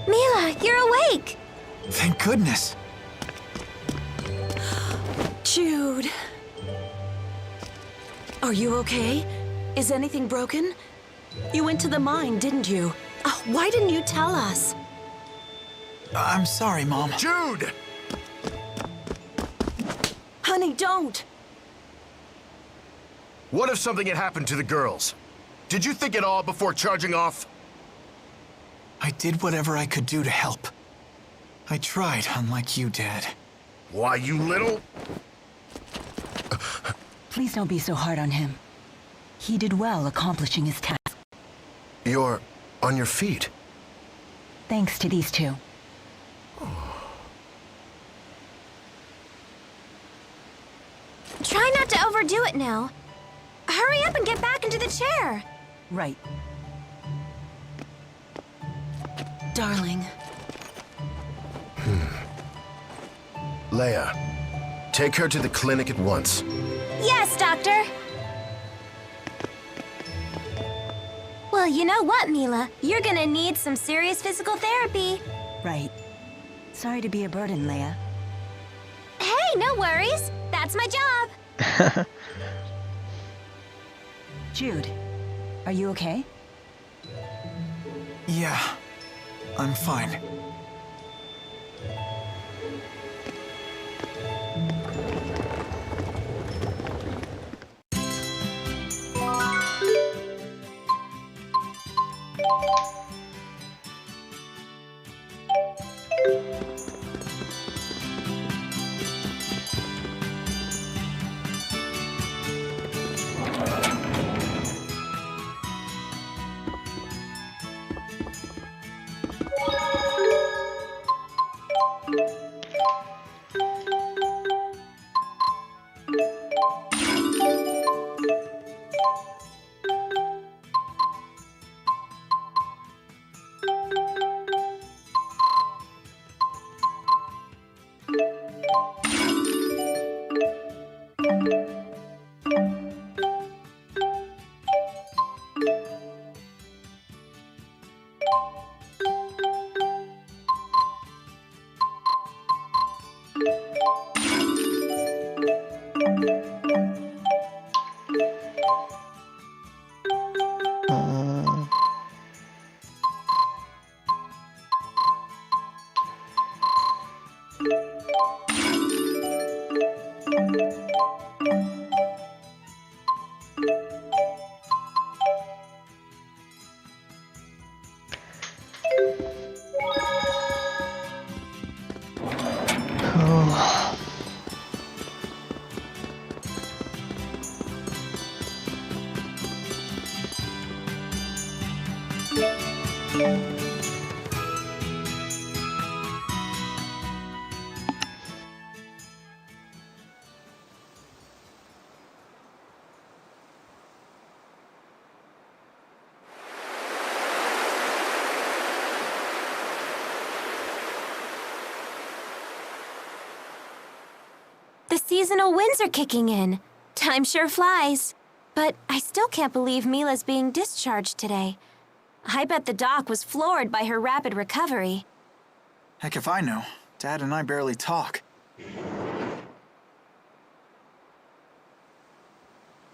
Milla, you're awake! Thank goodness. Jude. Are you okay? Is anything broken? You went to the mine, didn't you? Oh, why didn't you tell us? I'm sorry, Mom. Jude! Honey, don't! What if something had happened to the girls? Did you think it all before charging off? I did whatever I could do to help. I tried, unlike you, Dad. Why, you little... Please don't be so hard on him. He did well accomplishing his task. You're on your feet. Thanks to these two. Try not to overdo it now. Hurry up and get back into the chair. Right. Darling. Leia, take her to the clinic at once. Yes, Doctor. Well, you know what, Milla? You're gonna need some serious physical therapy. Right. Sorry to be a burden, Leia. Hey, no worries. That's my job. Jude, are you okay? Yeah, I'm fine. The seasonal winds are kicking in. Time sure flies. But I still can't believe Milla's being discharged today. I bet the doc was floored by her rapid recovery. Heck if I know. Dad and I barely talk.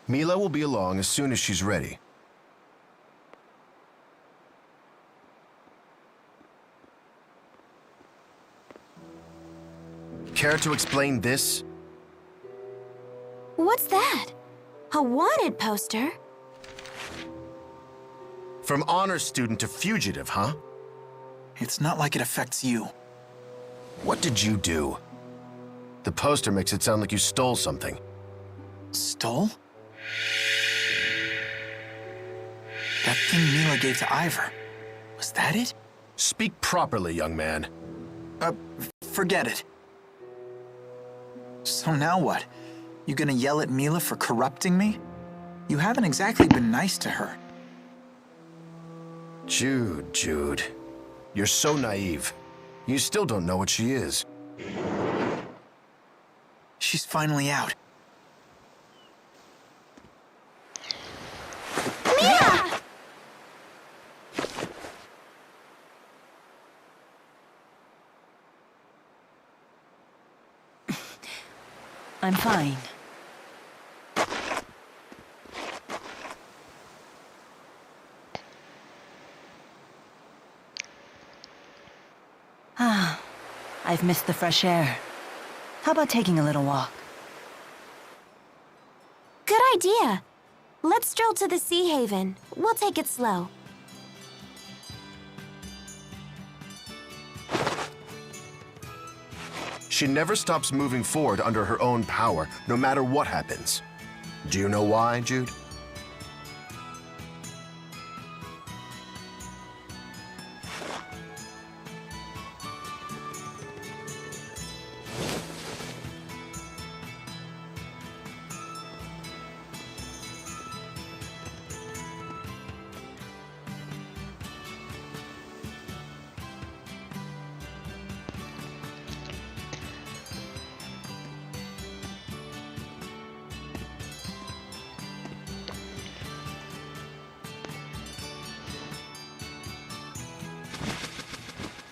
Milla will be along as soon as she's ready. Care to explain this? What's that? A wanted poster? From honor student to fugitive, huh? It's not like it affects you. What did you do? The poster makes it sound like you stole something. Stole? That thing Milla gave to Ivor. Was that it? Speak properly, young man. Forget it. So now what? You gonna yell at Milla for corrupting me? You haven't exactly been nice to her. Jude. You're so naive. You still don't know what she is. She's finally out. Milla! I'm fine. Ah, I've missed the fresh air. How about taking a little walk? Good idea. Let's stroll to the Sea Haven. We'll take it slow. She never stops moving forward under her own power, no matter what happens. Do you know why, Jude?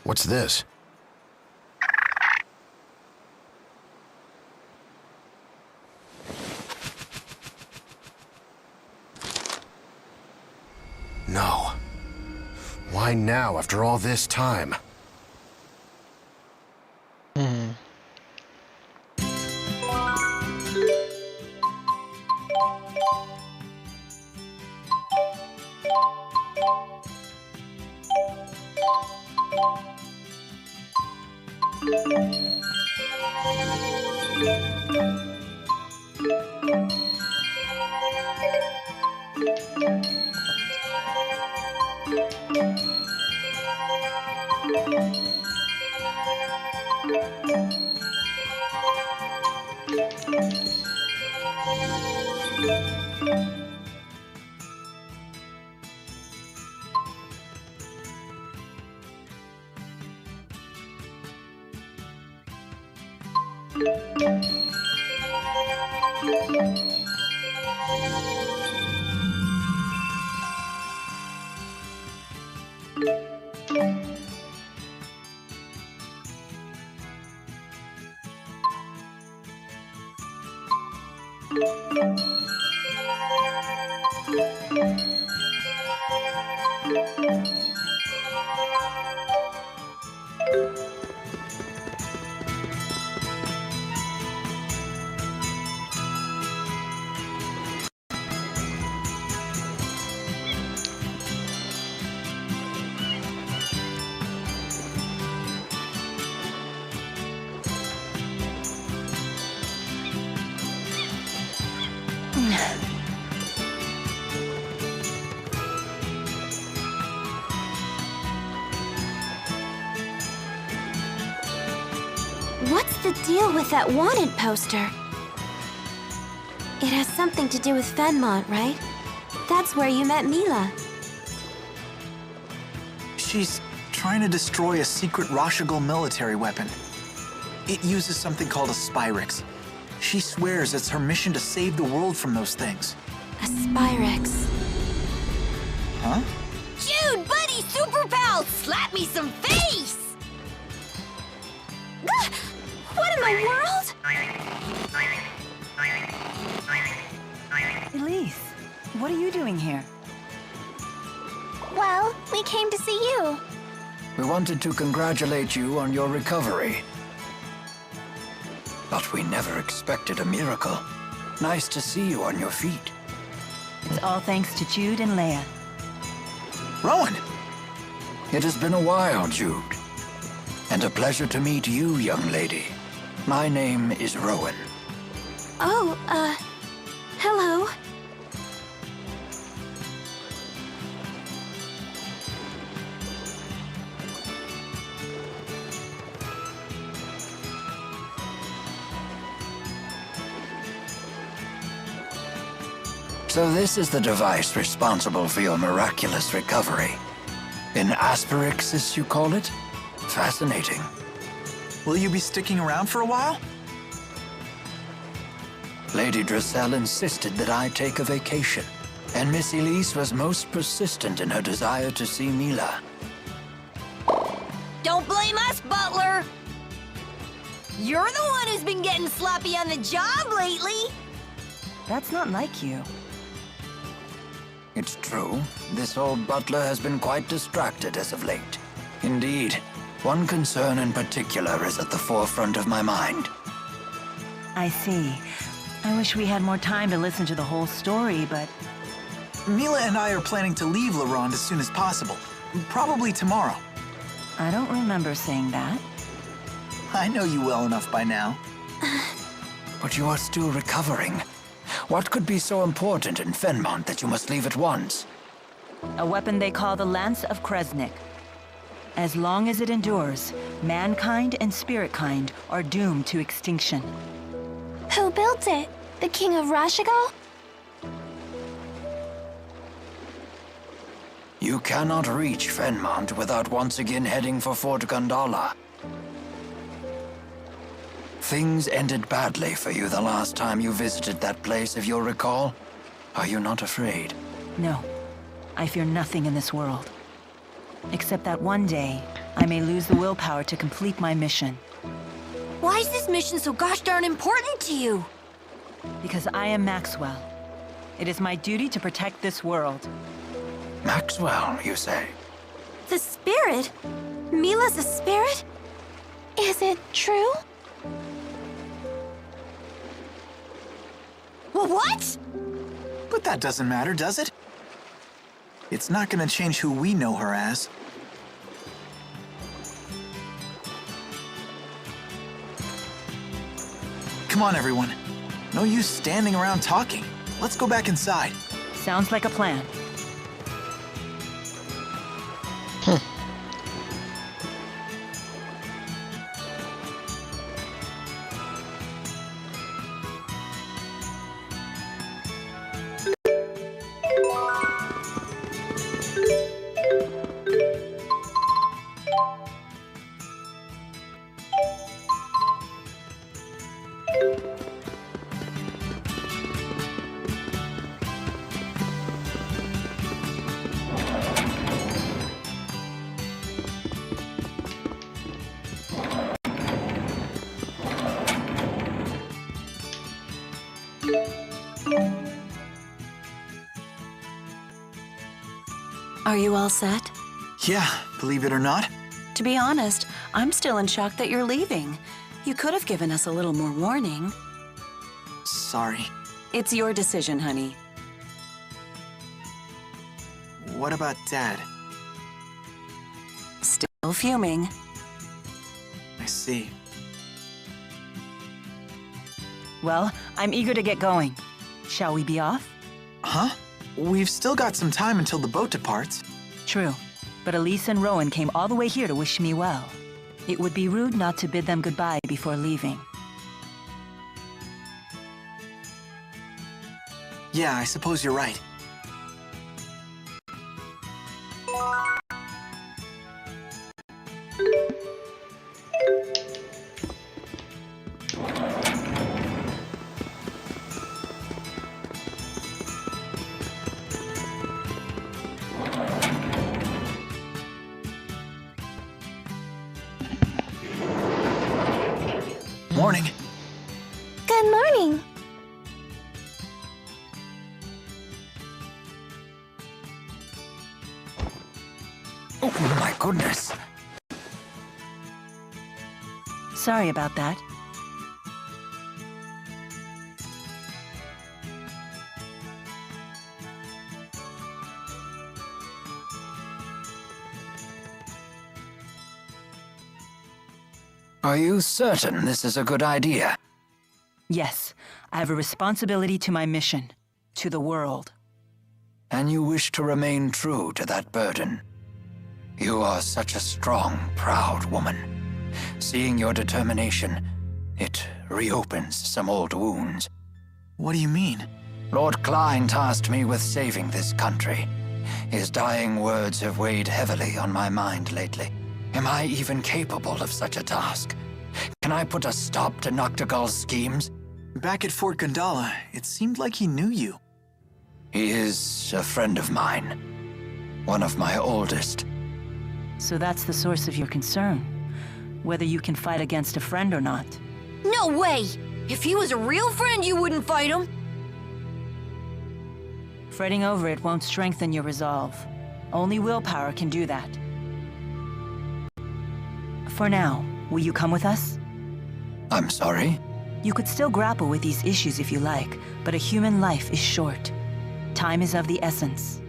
What's this? No. Why now, after all this time? What's the deal with that wanted poster? It has something to do with Fenmont, right? That's where you met Milla. She's trying to destroy a secret Rashigal military weapon. It uses something called a Spyrix. She swears it's her mission to save the world from those things. A Spyrix. Huh? Jude, buddy, super pal, slap me some face! What in the world? Elise, what are you doing here? Well, we came to see you. We wanted to congratulate you on your recovery. But we never expected a miracle. Nice to see you on your feet. It's all thanks to Jude and Leia. Rowan! It has been a while, Jude. And a pleasure to meet you, young lady. My name is Rowan. Oh, hello. So this is the device responsible for your miraculous recovery. An Asperixis, you call it? Fascinating. Will you be sticking around for a while? Lady Dressel insisted that I take a vacation, and Miss Elise was most persistent in her desire to see Milla. Don't blame us, Butler! You're the one who's been getting sloppy on the job lately. That's not like you. It's true. This old butler has been quite distracted as of late. Indeed, one concern in particular is at the forefront of my mind. I see. I wish we had more time to listen to the whole story, but Milla and I are planning to leave La Ronde as soon as possible. Probably tomorrow. I don't remember saying that. I know you well enough by now. But you are still recovering. What could be so important in Fenmont that you must leave at once? A weapon they call the Lance of Kresnik. As long as it endures, mankind and spiritkind are doomed to extinction. Who built it? The King of Rashigal? You cannot reach Fenmont without once again heading for Fort Gandala. Things ended badly for you the last time you visited that place, if you'll recall. Are you not afraid? No, I fear nothing in this world. Except that one day, I may lose the willpower to complete my mission. Why is this mission so gosh darn important to you? Because I am Maxwell. It is my duty to protect this world. Maxwell, you say? The spirit? Milla's a spirit? Is it true? What? But that doesn't matter, does it? It's not gonna change who we know her as. Come on, everyone. No use standing around talking. Let's go back inside. Sounds like a plan. Are you all set? Yeah, believe it or not. To be honest, I'm still in shock that you're leaving. You could have given us a little more warning. Sorry. It's your decision, honey. What about Dad? Still fuming. I see. Well, I'm eager to get going. Shall we be off? Huh? We've still got some time until the boat departs. True, but Elise and Rowan came all the way here to wish me well. It would be rude not to bid them goodbye before leaving. Yeah, I suppose you're right. Morning. Good morning. Oh my goodness. Sorry about that. Are you certain this is a good idea? Yes, I have a responsibility to my mission, to the world. And you wish to remain true to that burden? You are such a strong, proud woman. Seeing your determination, it reopens some old wounds. What do you mean? Lord Klein tasked me with saving this country. His dying words have weighed heavily on my mind lately. Am I even capable of such a task? Can I put a stop to Noctigal's schemes? Back at Fort Gandala, it seemed like he knew you. He is a friend of mine. One of my oldest. So that's the source of your concern, whether you can fight against a friend or not. No way! If he was a real friend, you wouldn't fight him. Fretting over it won't strengthen your resolve. Only willpower can do that. For now, will you come with us? I'm sorry? You could still grapple with these issues if you like, but a human life is short. Time is of the essence.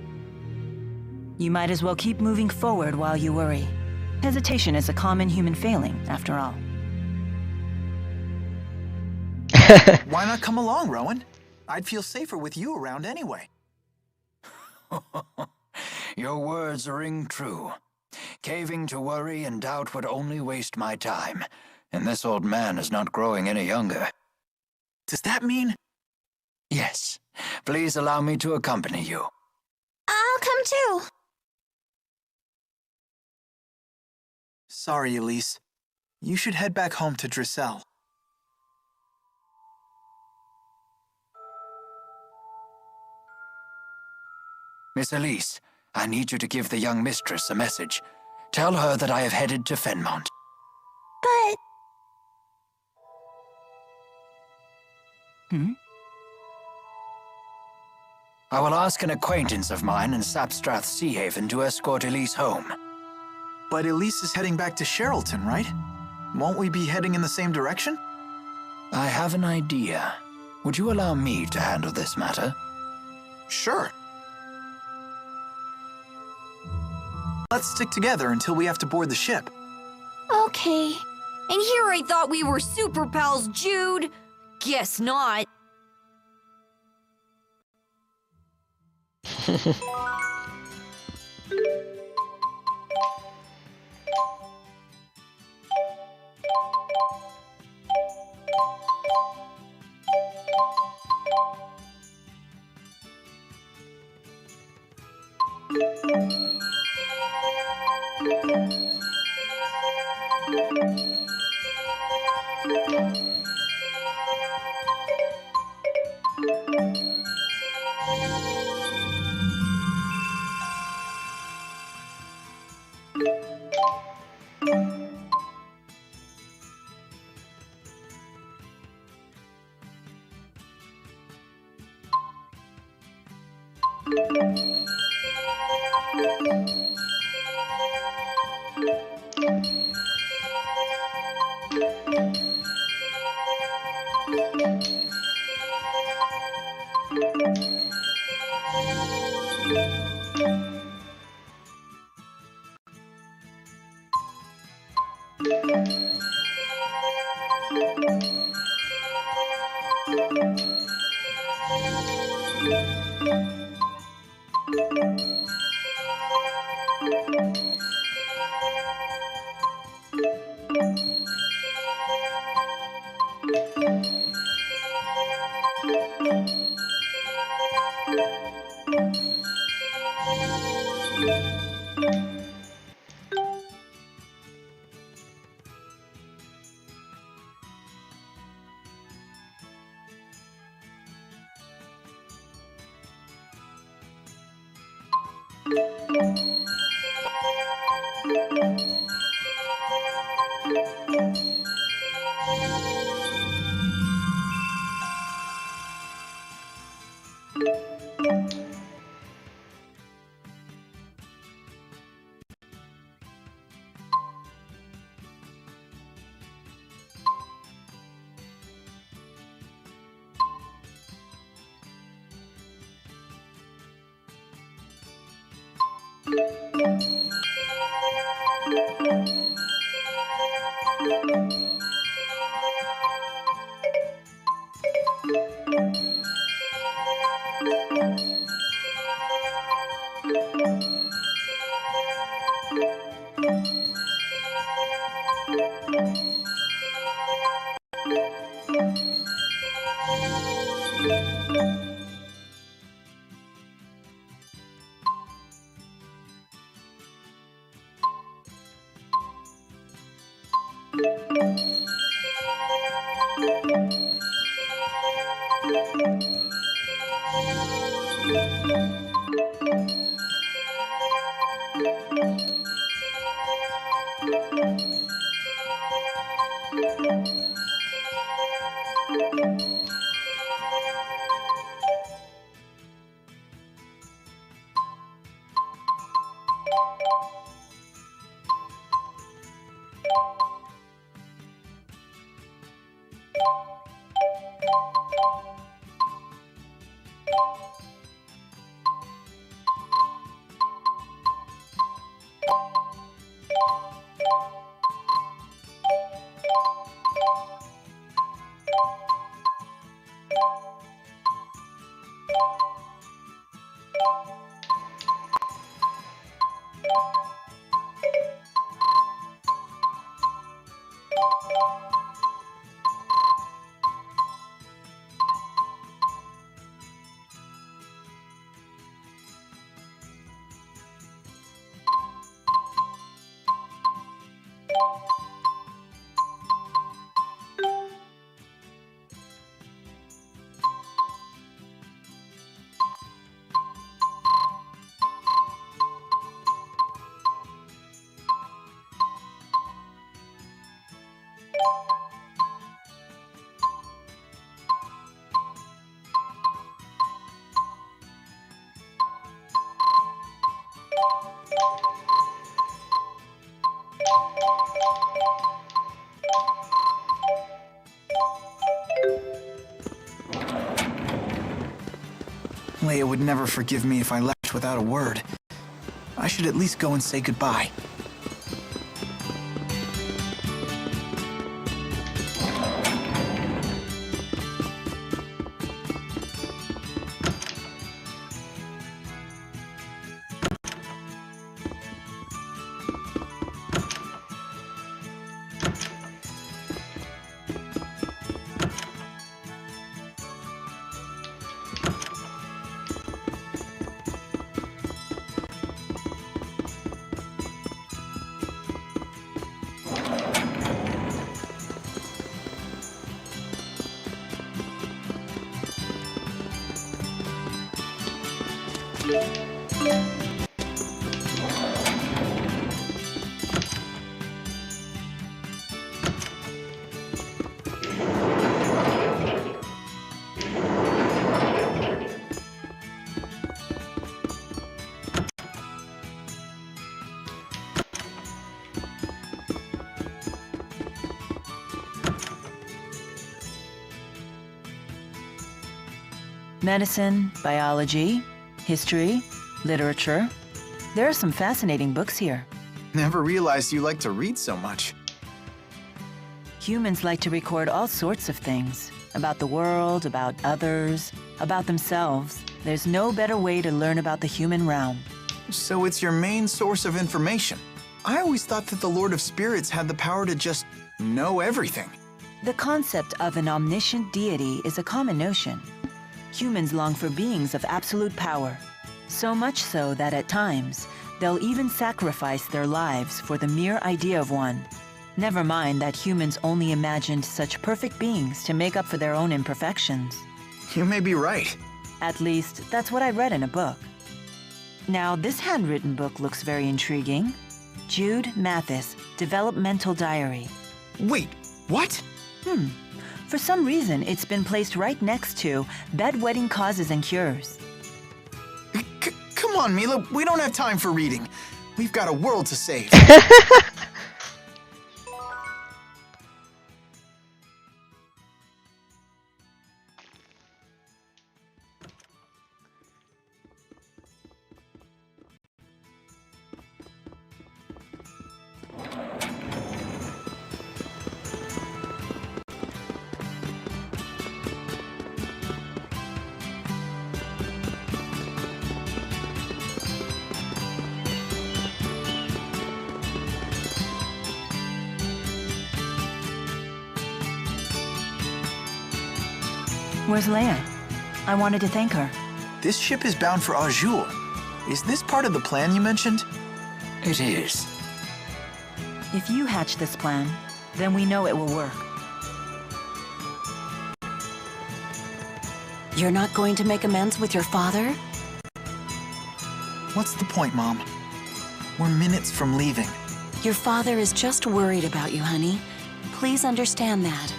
You might as well keep moving forward while you worry. Hesitation is a common human failing, after all. Why not come along, Rowan? I'd feel safer with you around anyway. Your words ring true. Caving to worry and doubt would only waste my time, and this old man is not growing any younger. Does that mean... Yes, please allow me to accompany you. I'll come too. Sorry, Elise. You should head back home to Drissel. Miss Elise, I need you to give the young mistress a message. Tell her that I have headed to Fenmont. But... I will ask an acquaintance of mine in Sapstrath Sea Haven to escort Elise home. But Elise is heading back to Sherrilton, right? Won't we be heading in the same direction? I have an idea. Would you allow me to handle this matter? Sure. Let's stick together until we have to board the ship. Okay. And here I thought we were super pals, Jude. Guess not. Leia would never forgive me if I left without a word. I should at least go and say goodbye. Medicine, biology, history, literature. There are some fascinating books here. Never realized you like to read so much. Humans like to record all sorts of things. About the world, about others, about themselves. There's no better way to learn about the human realm. So it's your main source of information. I always thought that the Lord of Spirits had the power to just know everything. The concept of an omniscient deity is a common notion. Humans long for beings of absolute power. So much so that at times, they'll even sacrifice their lives for the mere idea of one. Never mind that humans only imagined such perfect beings to make up for their own imperfections. You may be right. At least, that's what I read in a book. Now, this handwritten book looks very intriguing. Jude Mathis, Developmental Diary. Wait, what? For some reason, it's been placed right next to Bedwetting Causes and Cures. Come on, Milla, we don't have time for reading. We've got a world to save. Where's Leia? I wanted to thank her. This ship is bound for Azul. Is this part of the plan you mentioned? It is. If you hatch this plan, then we know it will work. You're not going to make amends with your father? What's the point, Mom? We're minutes from leaving. Your father is just worried about you, honey. Please understand that.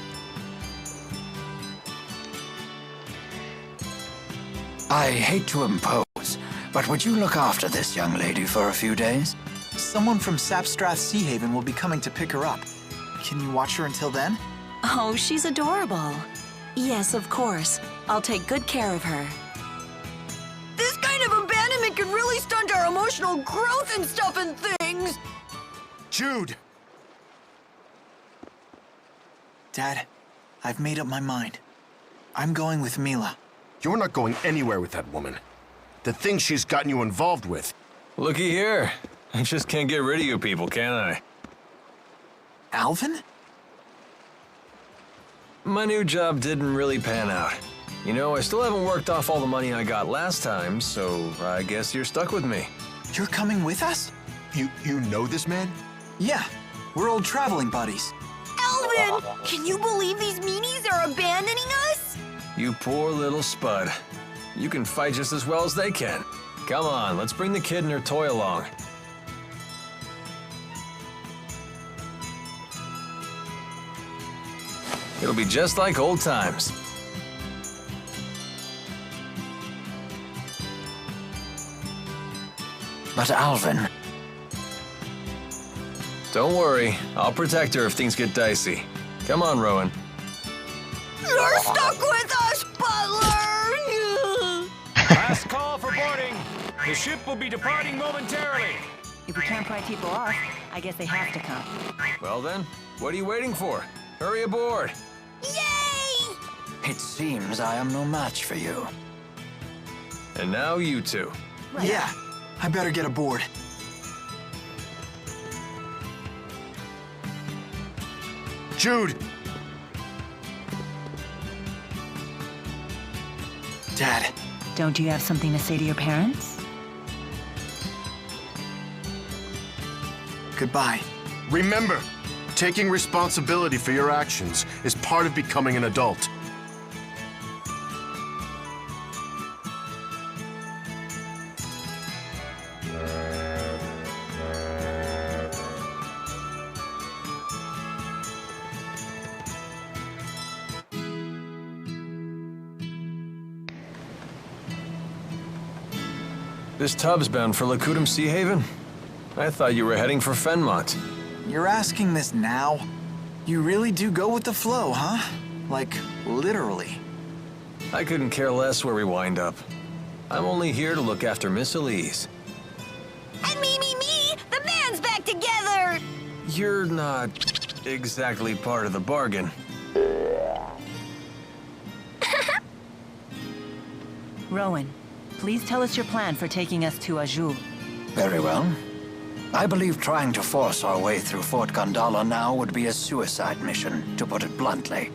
I hate to impose, But would you look after this young lady for a few days? Someone from Sapstrath Sea Haven will be coming to pick her up. Can you watch her until then? Oh, she's adorable. Yes, of course. I'll take good care of her. This kind of abandonment could really stunt our emotional growth and stuff and things! Jude! Dad, I've made up my mind. I'm going with Milla. You're not going anywhere with that woman. The things she's gotten you involved with. Looky here. I just can't get rid of you people, can I? Alvin? My new job didn't really pan out. You know, I still haven't worked off all the money I got last time, so I guess you're stuck with me. You're coming with us? You know this man? Yeah, we're old traveling buddies. Alvin! Can you believe these meanies are abandoning us? You poor little spud. You can fight just as well as they can. Come on, let's bring the kid and her toy along. It'll be just like old times. But Alvin, Don't worry, I'll protect her if things get dicey. Come on, Rowan. You're stuck with us, Butler! Last call for boarding. The ship will be departing momentarily. If we can't pry people off, I guess they have to come. Well then, what are you waiting for? Hurry aboard. Yay! it seems I am no match for you. And now you two. Yeah, I better get aboard. Jude! Dad, Don't you have something to say to your parents? goodbye. Remember, taking responsibility for your actions is part of becoming an adult. This tub's bound for Lakutum Sea Haven? I thought you were heading for Fenmont. You're asking this now? You really do go with the flow, huh? Like, literally. I couldn't care less where we wind up. I'm only here to look after Miss Elise. And me! The band's back together! You're not exactly part of the bargain. Rowan, please tell us your plan for taking us to Azul. Very well. I believe trying to force our way through Fort Gondala now would be a suicide mission, to put it bluntly.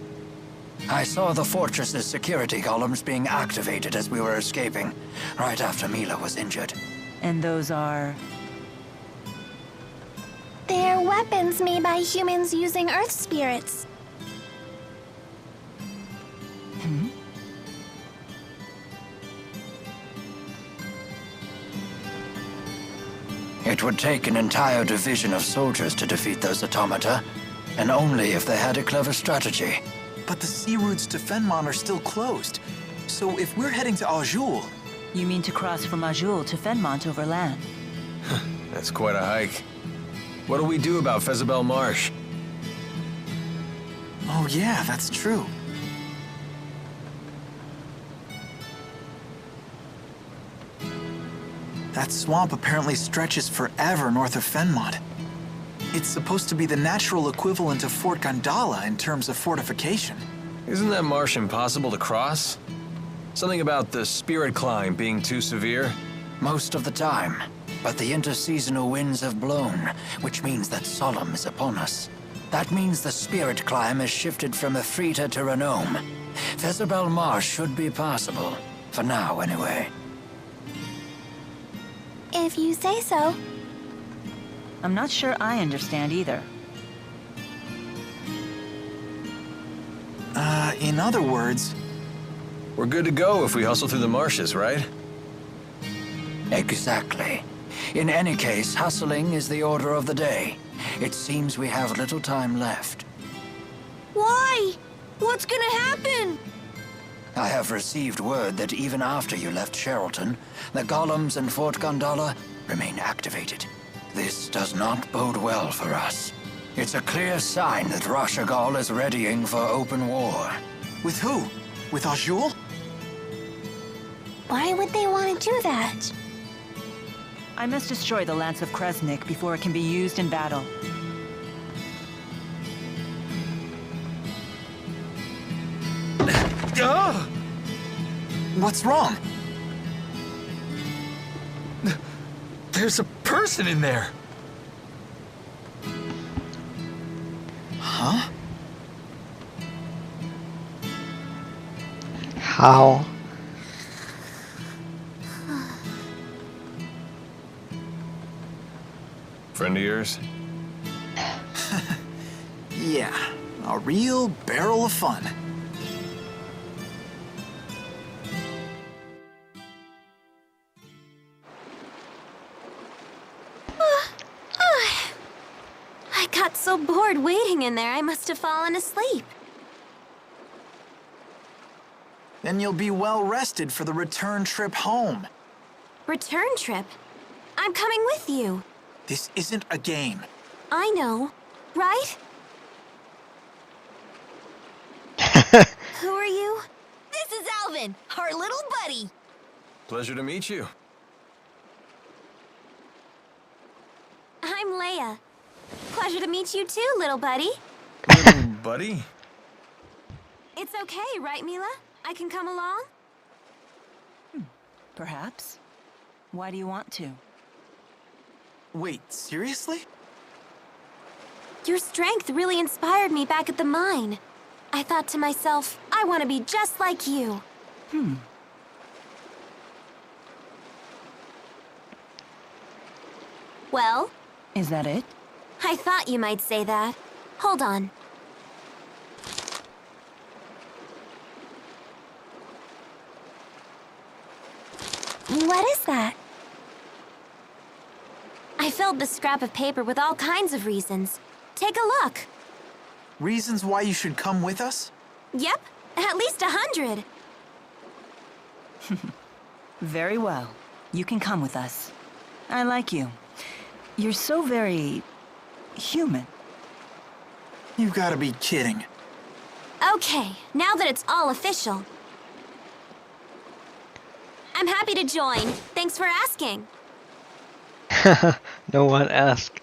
I saw the fortress's security columns being activated as we were escaping, right after Milla was injured. And those are... They're weapons made by humans using Earth spirits. It would take an entire division of soldiers to defeat those automata, and only if they had a clever strategy. But the sea routes to Fenmont are still closed. So if we're heading to Azul... You mean to cross from Azul to Fenmont over land? That's quite a hike. What do we do about Fezabel Marsh? Oh yeah, that's true. That swamp apparently stretches forever north of Fenmont. It's supposed to be the natural equivalent of Fort Gondala in terms of fortification. Isn't that marsh impossible to cross? Something about the spirit climb being too severe? Most of the time. But the interseasonal winds have blown, which means that Solemn is upon us. That means the spirit climb has shifted from Efrita to Renome. Fezabel Marsh should be passable. For now, anyway. If you say so. I'm not sure I understand either. In other words... We're good to go if we hustle through the marshes, right? Exactly. In any case, hustling is the order of the day. It seems we have little time left. Why? What's gonna happen? I have received word that even after you left Sherrilton, the golems in Fort Gondola remain activated. This does not bode well for us. It's a clear sign that Rashagal is readying for open war. With who? With Azul? Why would they want to do that? I must destroy the Lance of Kresnik before it can be used in battle. What's wrong? There's a person in there. Huh? How? Friend of yours? Yeah, a real barrel of fun. I got so bored waiting in there, I must have fallen asleep. Then you'll be well rested for the return trip home. Return trip? I'm coming with you. This isn't a game. I know, right? Who are you? This is Alvin, our little buddy. Pleasure to meet you. I'm Leia. Pleasure to meet you too, little buddy. Little buddy? It's okay, right, Milla? I can come along? Perhaps. Why do you want to? Wait, seriously? Your strength really inspired me back at the mine. I thought to myself, I want to be just like you. Well? Is that it? I thought you might say that. Hold on. What is that? I filled the scrap of paper with all kinds of reasons. Take a look. Reasons why you should come with us? Yep, at least 100. Very well. You can come with us. I like you. You're so very... human. You've got to be kidding. Okay, now that it's all official. I'm happy to join. Thanks for asking. No one asked.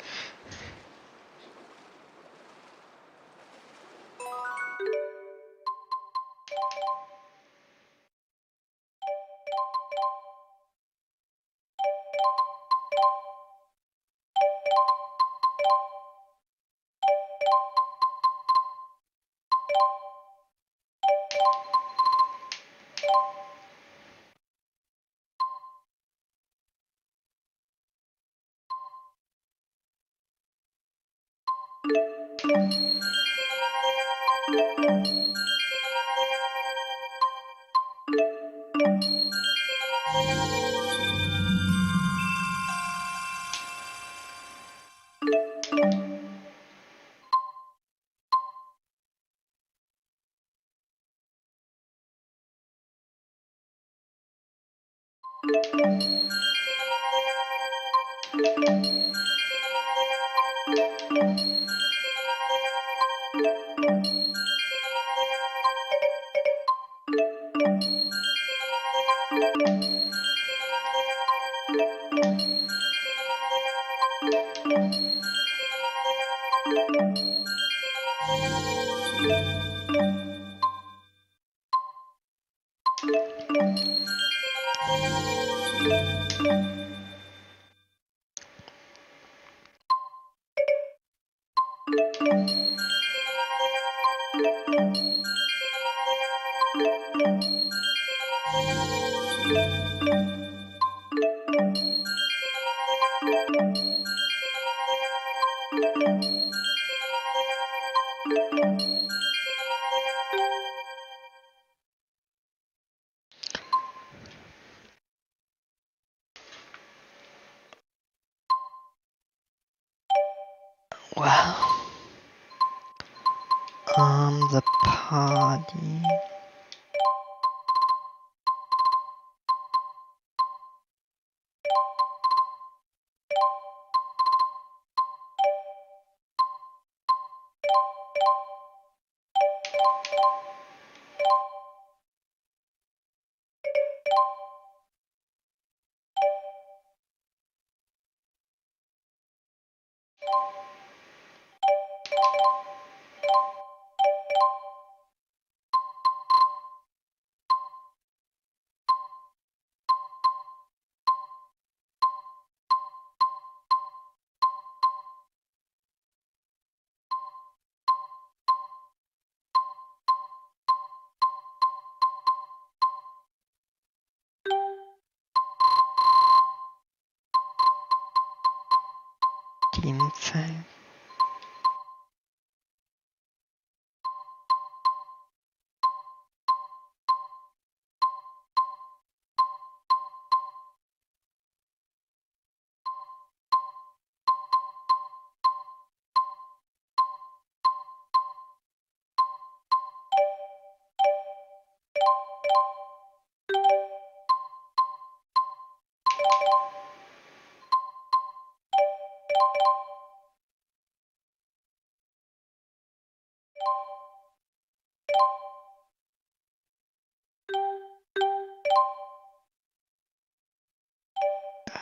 Well, the party. 15.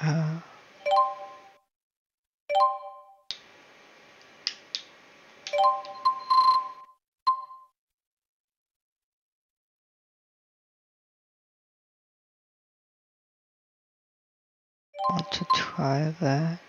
Uh, want to try that.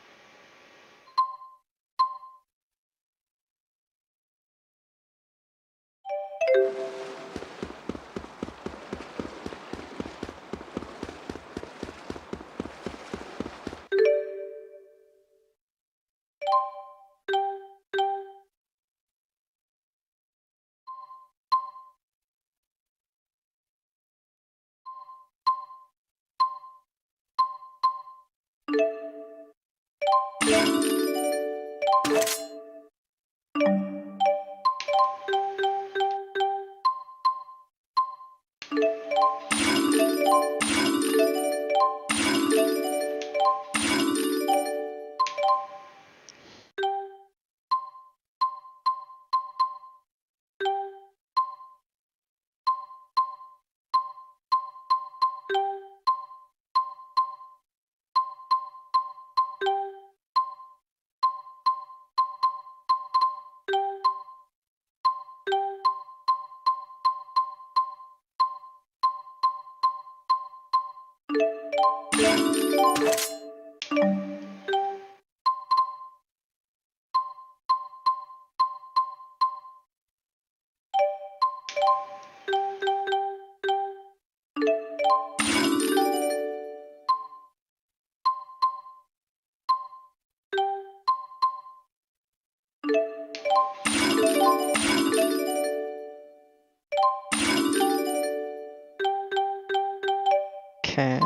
Okay.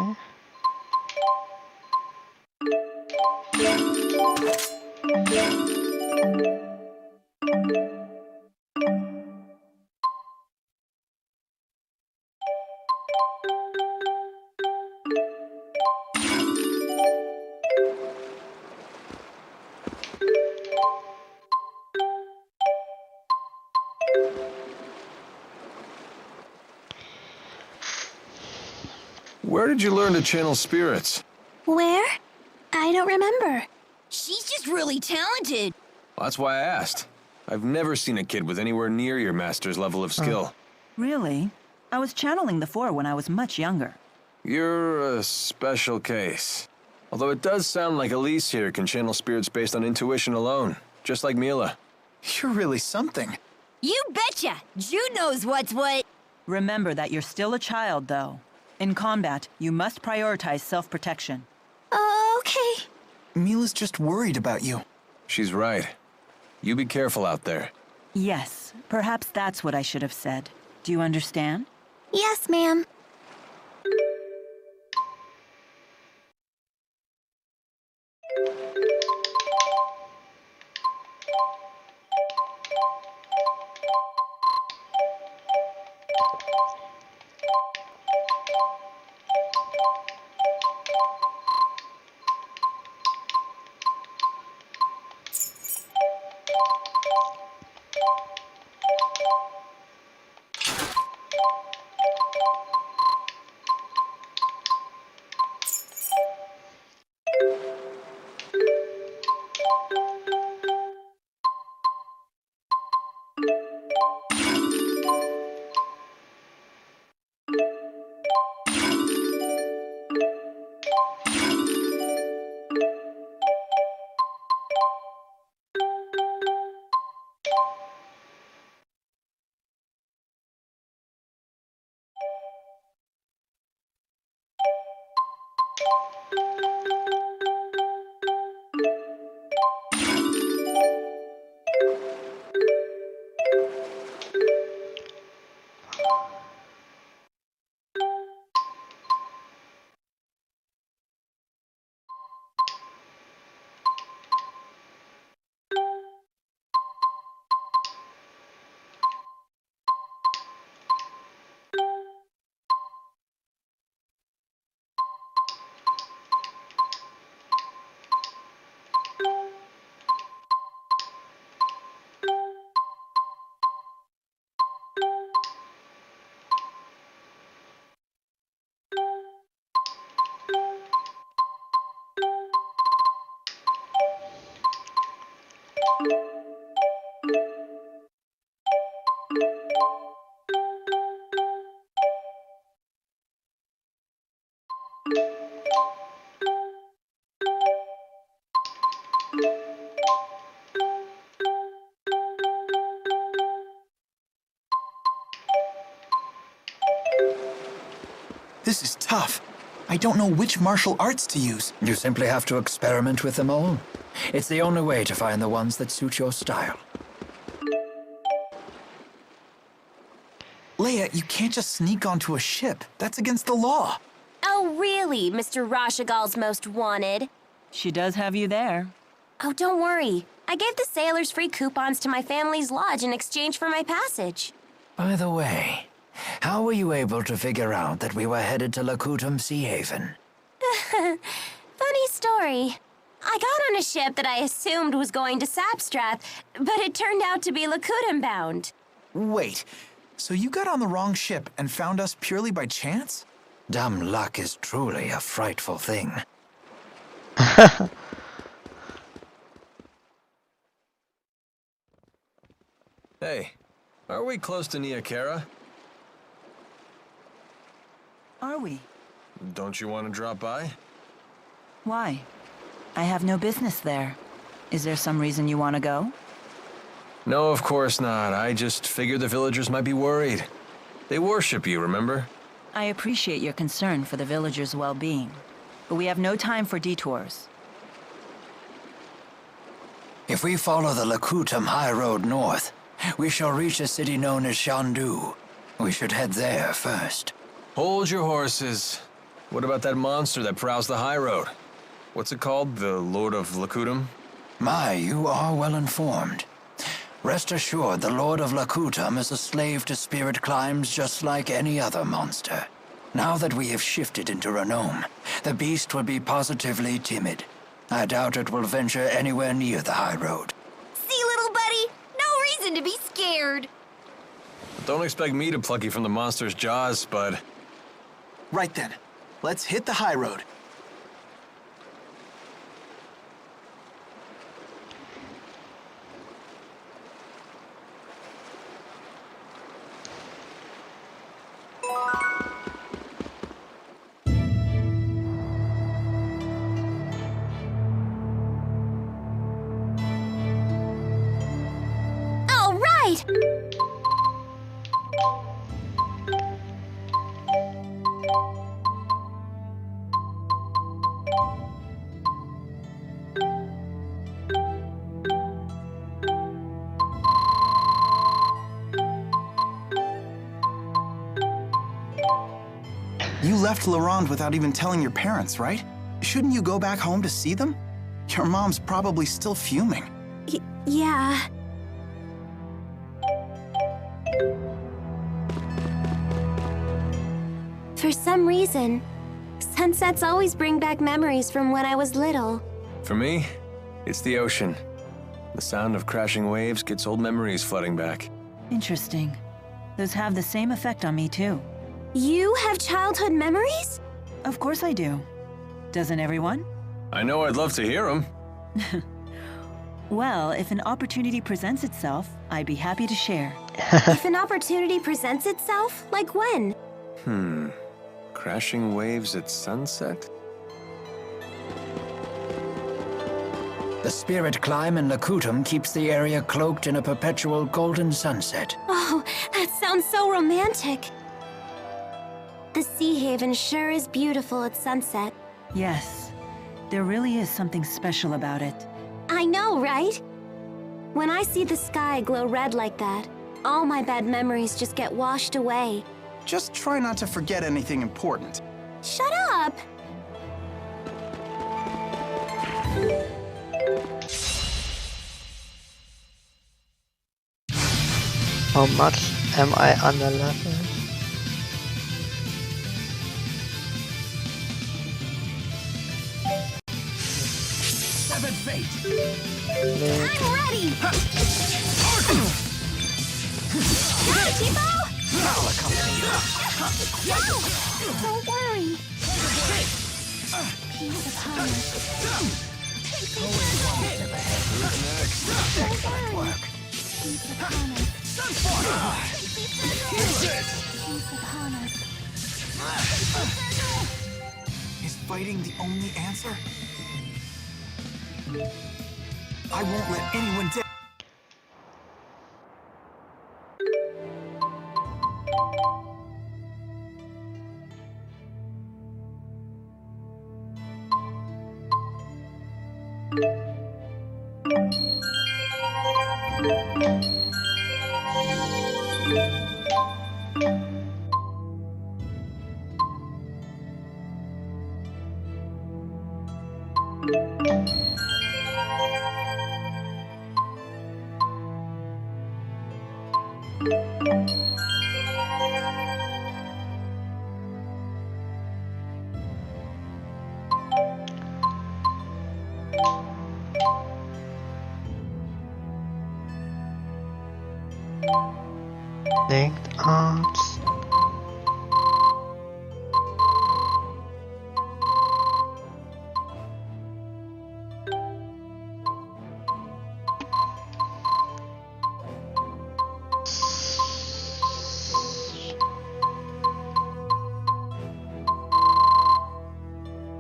Where did you learn to channel spirits? Where? I don't remember. She's just really talented. Well, that's why I asked. I've never seen a kid with anywhere near your master's level of skill. Really? I was channeling the Four when I was much younger. You're a special case. Although it does sound like Elise here can channel spirits based on intuition alone, just like Milla. You're really something. You betcha! Jude knows what's what. Remember that you're still a child, though. In combat, you must prioritize self-protection. Okay. Milla's just worried about you. She's right. You be careful out there. Yes, perhaps that's what I should have said. Do you understand? Yes, ma'am. This is tough. I don't know which martial arts to use. You simply have to experiment with them all. It's the only way to find the ones that suit your style. Leia, you can't just sneak onto a ship. That's against the law. Oh, really, Mr. Rashagal's most wanted? She does have you there. Oh, don't worry. I gave the sailors free coupons to my family's lodge in exchange for my passage. By the way, how were you able to figure out that we were headed to Lakutum Sea Haven? Funny story. I got on a ship that I assumed was going to Sapstrath, but it turned out to be Lakutum bound. Wait, so you got on the wrong ship and found us purely by chance? Dumb luck is truly a frightful thing. Hey, are we close to Niakara? Are we? Don't you want to drop by? Why? I have no business there. Is there some reason you want to go? No, of course not. I just figured the villagers might be worried. They worship you, remember? I appreciate your concern for the villagers' well-being, but we have no time for detours. If we follow the Lakutum High Road north, we shall reach a city known as Shandu. We should head there first. Hold your horses. What about that monster that prowls the high road? What's it called? The Lord of Lakutum? My, you are well informed. Rest assured, the Lord of Lakutum is a slave to spirit climbs just like any other monster. Now that we have shifted into Renome, the beast will be positively timid. I doubt it will venture anywhere near the high road. See, little buddy? No reason to be scared. Don't expect me to pluck you from the monster's jaws, bud. Right then. Let's hit the high road. All right! You left Laurent without even telling your parents, right? Shouldn't you go back home to see them? Your mom's probably still fuming. Yeah. For some reason, sunsets always bring back memories from when I was little. For me, it's the ocean. The sound of crashing waves gets old memories flooding back. Interesting. Those have the same effect on me, too. You have childhood memories? Of course I do. Doesn't everyone? I know I'd love to hear them. Well, if an opportunity presents itself, I'd be happy to share. If an opportunity presents itself, like when? Crashing waves at sunset? The spirit climb in Lakutum keeps the area cloaked in a perpetual golden sunset. Oh, that sounds so romantic. The Sea Haven sure is beautiful at sunset. Yes, there really is something special about it. I know, right? When I see the sky glow red like that, all my bad memories just get washed away. Just try not to forget anything important. Shut up! How much am I under level? Seven fate. I'm ready! Go, Tipo! I'll accompany you. Don't worry. Peace upon us. Excellent work. Peace upon us. Peace upon us. Is fighting the only answer? I won't let anyone down. Linked arts.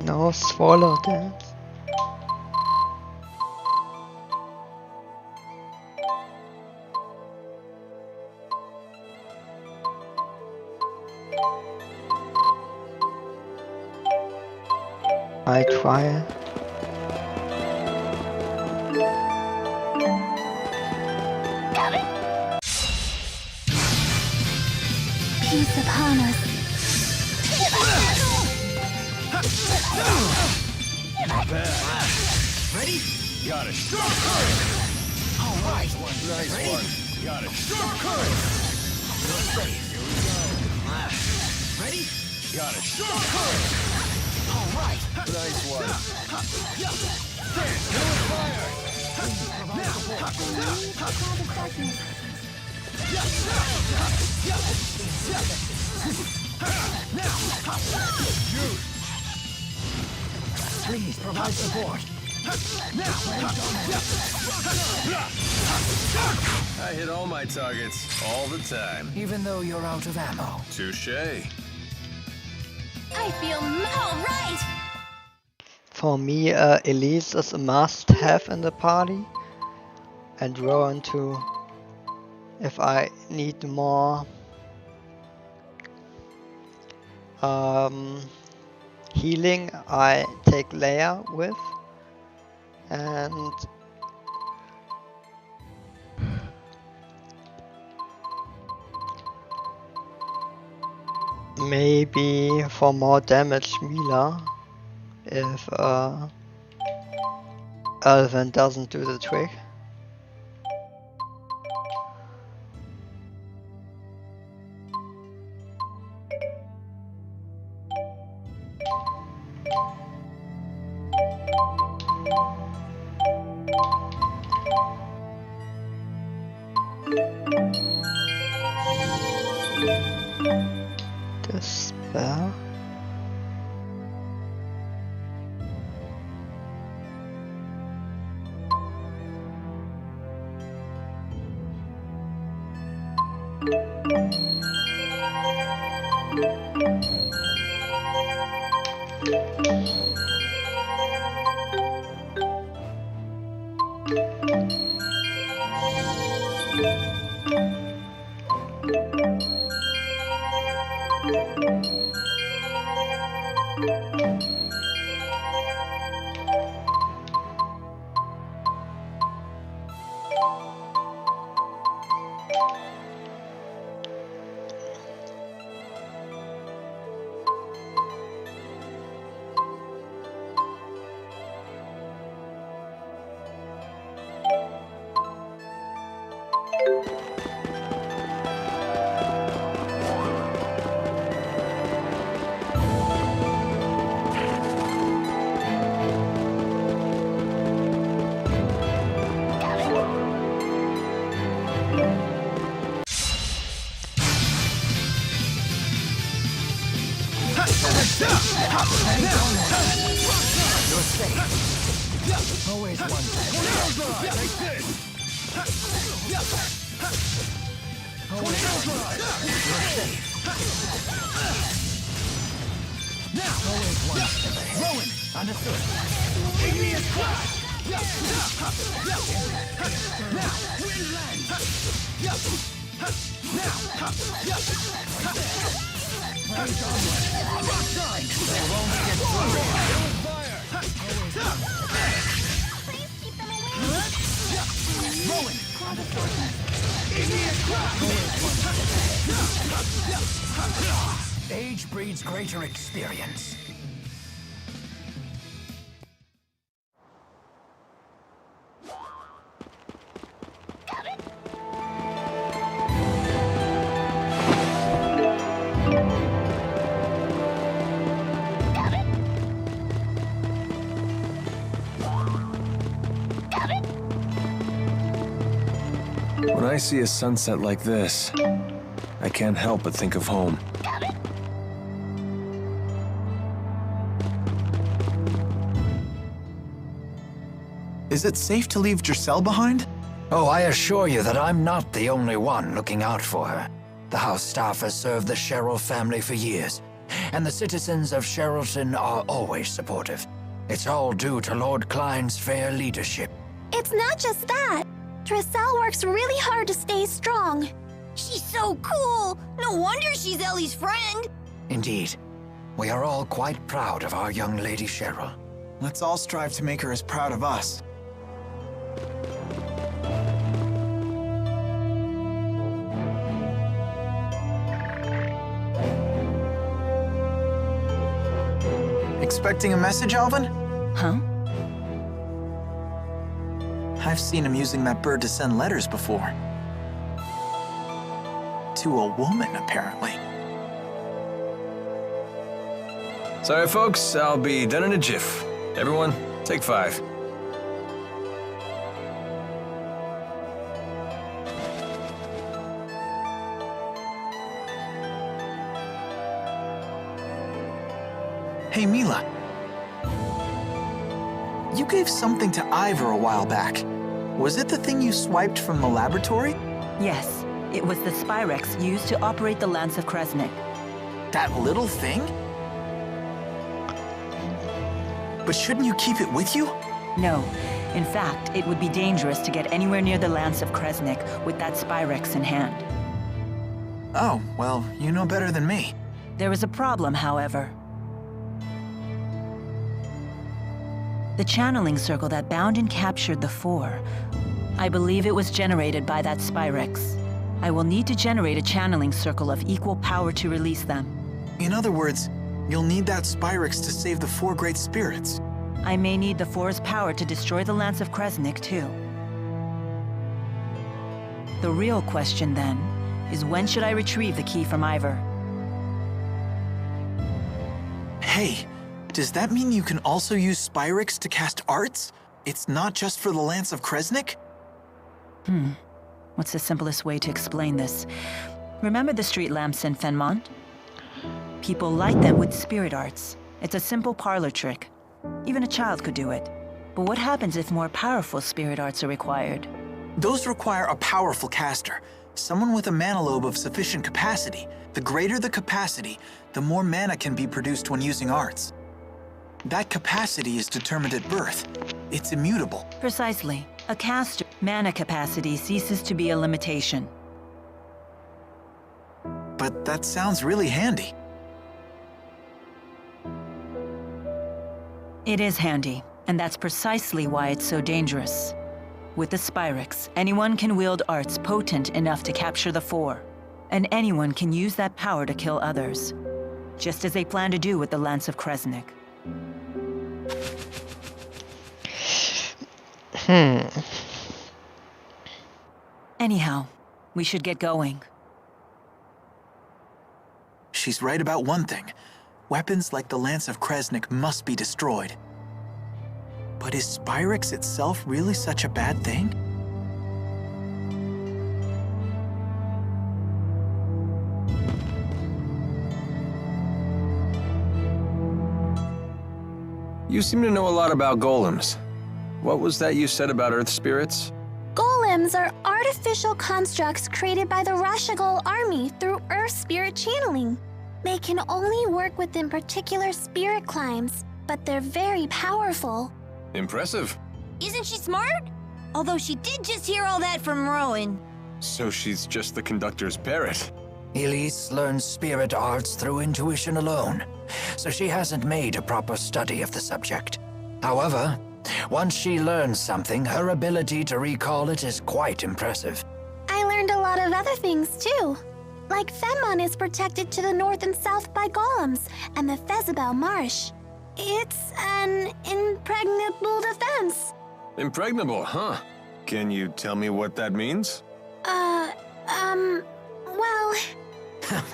No, swallow dance. I try it. Peace upon us. Not bad. Ready? Got it. All right. Nice Ready? one. Got it. You're safe. Ready? Got it. All right. Nice one. Please provide support. I hit all my targets, all the time. Even though you're out of ammo. Touché. I feel all right. For me, Elise is a must-have in the party, and Rowan too. If I need more healing, I take Leia with, and maybe for more damage Milla, if Elven doesn't do the trick. The spell. Age breeds greater experience. When I see a sunset like this, I can't help but think of home. Is it safe to leave Giselle behind? Oh, I assure you that I'm not the only one looking out for her. The house staff has served the Sherrill family for years, and the citizens of Sherrilton are always supportive. It's all due to Lord Klein's fair leadership. It's not just that. Giselle works really hard to stay strong. She's so cool. No wonder she's Ellie's friend. Indeed. We are all quite proud of our young Lady Sherrill. Let's all strive to make her as proud of us. Expecting a message, Alvin? Huh? I've seen him using that bird to send letters before. To a woman, apparently. Sorry, folks, I'll be done in a jiff. Everyone, take 5. Hey, Milla. You gave something to Ivor a while back. Was it the thing you swiped from the laboratory? Yes, it was the Spyrex used to operate the Lance of Kresnik. That little thing? But shouldn't you keep it with you? No. In fact, it would be dangerous to get anywhere near the Lance of Kresnik with that Spyrex in hand. Oh, well, you know better than me. There is a problem, however. The channeling circle that bound and captured the Four, I believe it was generated by that Spyrex. I will need to generate a channeling circle of equal power to release them. In other words, you'll need that Spyrex to save the 4 great spirits. I may need the Four's power to destroy the Lance of Kresnik, too. The real question, then, is when should I retrieve the key from Ivor? Hey, does that mean you can also use Spyrex to cast arts? It's not just for the Lance of Kresnik? What's the simplest way to explain this? Remember the street lamps in Fenmont? People light them with spirit arts. It's a simple parlor trick. Even a child could do it. But what happens if more powerful spirit arts are required? Those require a powerful caster, someone with a mana lobe of sufficient capacity. The greater the capacity, the more mana can be produced when using arts. That capacity is determined at birth. It's immutable. Precisely. A caster's mana capacity ceases to be a limitation. But that sounds really handy. It is handy, and that's precisely why it's so dangerous. With the Spyrex, anyone can wield arts potent enough to capture the Four, and anyone can use that power to kill others, just as they plan to do with the Lance of Kresnik. Anyhow, we should get going. She's right about one thing. Weapons like the Lance of Kresnik must be destroyed. But is Spyrex itself really such a bad thing? You seem to know a lot about golems. What was that you said about earth spirits? Golem golems are artificial constructs created by the Rashagal army through Earth spirit channeling. They can only work within particular spirit climes, but they're very powerful. Impressive. Isn't she smart? Although she did just hear all that from Rowan. So she's just the conductor's parrot. Elise learns spirit arts through intuition alone, so she hasn't made a proper study of the subject. However, once she learns something, her ability to recall it is quite impressive. I learned a lot of other things too. Like Fenmon is protected to the north and south by golems, and the Fezabel Marsh. It's an impregnable defense. Impregnable, huh? Can you tell me what that means? Well...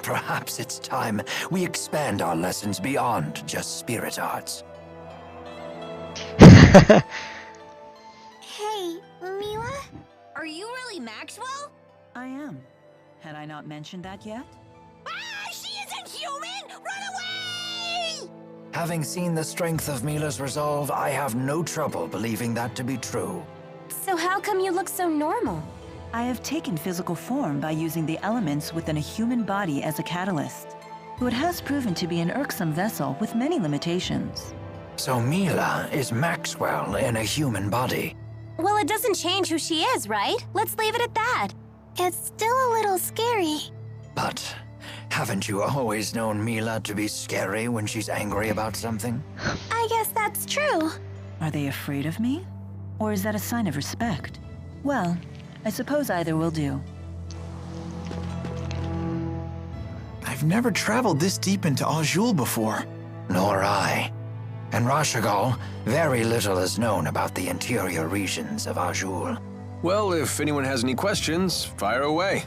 Perhaps it's time we expand our lessons beyond just spirit arts. Hey, Milla? Are you really Maxwell? I am. Had I not mentioned that yet? Ah, she isn't human! Run away! Having seen the strength of Milla's resolve, I have no trouble believing that to be true. So how come you look so normal? I have taken physical form by using the elements within a human body as a catalyst, though it has proven to be an irksome vessel with many limitations. So Milla is Maxwell in a human body. Well, it doesn't change who she is, right? Let's leave it at that. It's still a little scary. But haven't you always known Milla to be scary when she's angry about something? I guess that's true. Are they afraid of me? Or is that a sign of respect? Well, I suppose either will do. I've never traveled this deep into Azul before. Nor I. In Rashagal, very little is known about the interior regions of Azul. Well, if anyone has any questions, fire away.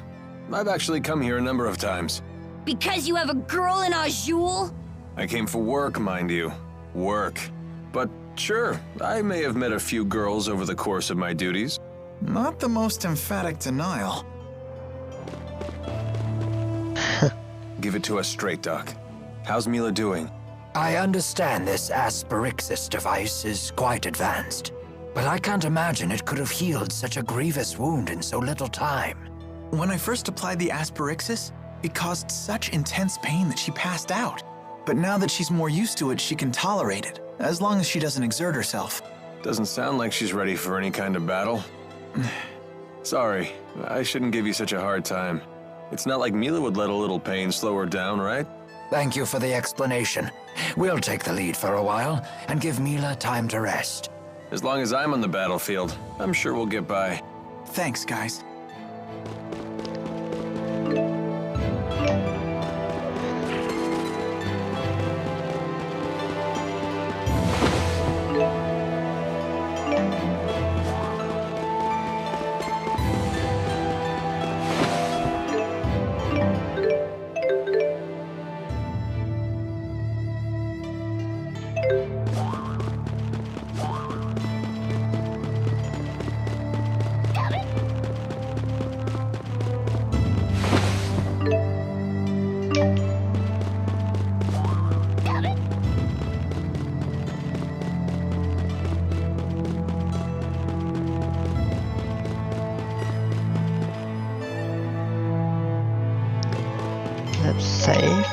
I've actually come here a number of times. Because you have a girl in Azul? I came for work, mind you. Work. But sure, I may have met a few girls over the course of my duties. Not the most emphatic denial. Give it to us straight, Doc. How's Milla doing? I understand this Asperixis device is quite advanced, but I can't imagine it could have healed such a grievous wound in so little time. When I first applied the Asperixis, it caused such intense pain that she passed out. But now that she's more used to it, she can tolerate it, as long as she doesn't exert herself. Doesn't sound like she's ready for any kind of battle. Sorry, I shouldn't give you such a hard time. It's not like Milla would let a little pain slow her down, right? Thank you for the explanation. We'll take the lead for a while and give Milla time to rest. As long as I'm on the battlefield, I'm sure we'll get by. Thanks, guys. Let's save.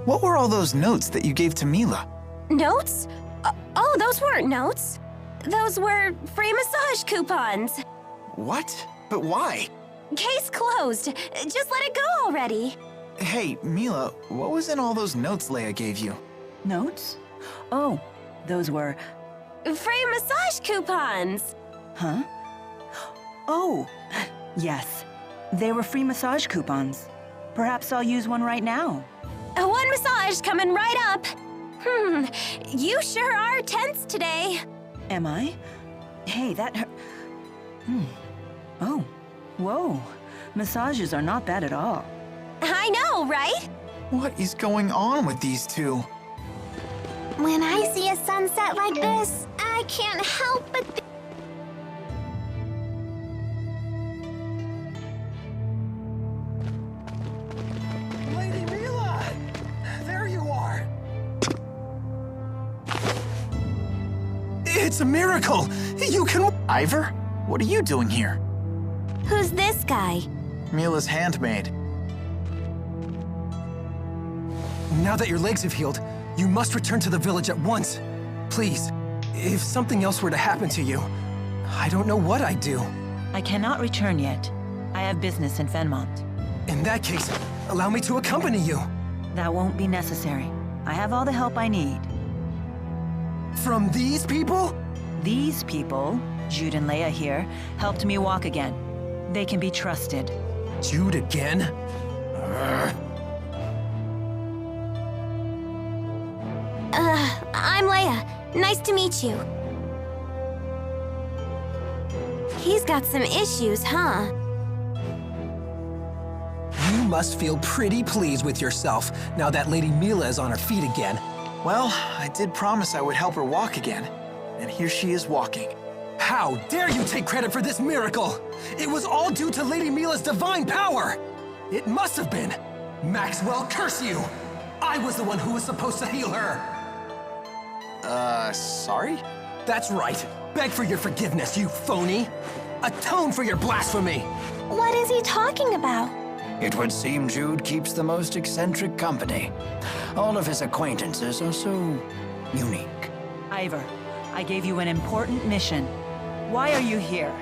What were all those notes that you gave to Milla? Notes? Oh, those weren't notes. Those were free massage coupons. What? But why? Case closed. Just let it go already. Hey, Milla, what was in all those notes Leia gave you? Notes? Oh, those were... Free massage coupons. Huh? Oh, yes. They were free massage coupons. Perhaps I'll use one right now. One massage coming right up. You sure are tense today. Am I? Hey, that hurt. Oh, whoa. Massages are not bad at all. I know, right? What is going on with these two? When I see a sunset like this, I can't help but think. Lady Milla! There you are! It's a miracle! You can... Ivor? What are you doing here? Who's this guy? Milla's handmaid. Now that your legs have healed, you must return to the village at once. Please, if something else were to happen to you, I don't know what I'd do. I cannot return yet. I have business in Fenmont. In that case, allow me to accompany you. That won't be necessary. I have all the help I need. From these people? These people, Jude and Leia here, helped me walk again. They can be trusted. Jude again? I'm Leia. Nice to meet you. He's got some issues, huh? You must feel pretty pleased with yourself now that Lady Milla is on her feet again. Well, I did promise I would help her walk again. And here she is walking. How dare you take credit for this miracle? It was all due to Lady Milla's divine power. It must have been. Maxwell, curse you! I was the one who was supposed to heal her. Sorry? That's right. Beg for your forgiveness, you phony. Atone for your blasphemy. What is he talking about? It would seem Jude keeps the most eccentric company. All of his acquaintances are so unique. Ivor, I gave you an important mission. Why are you here?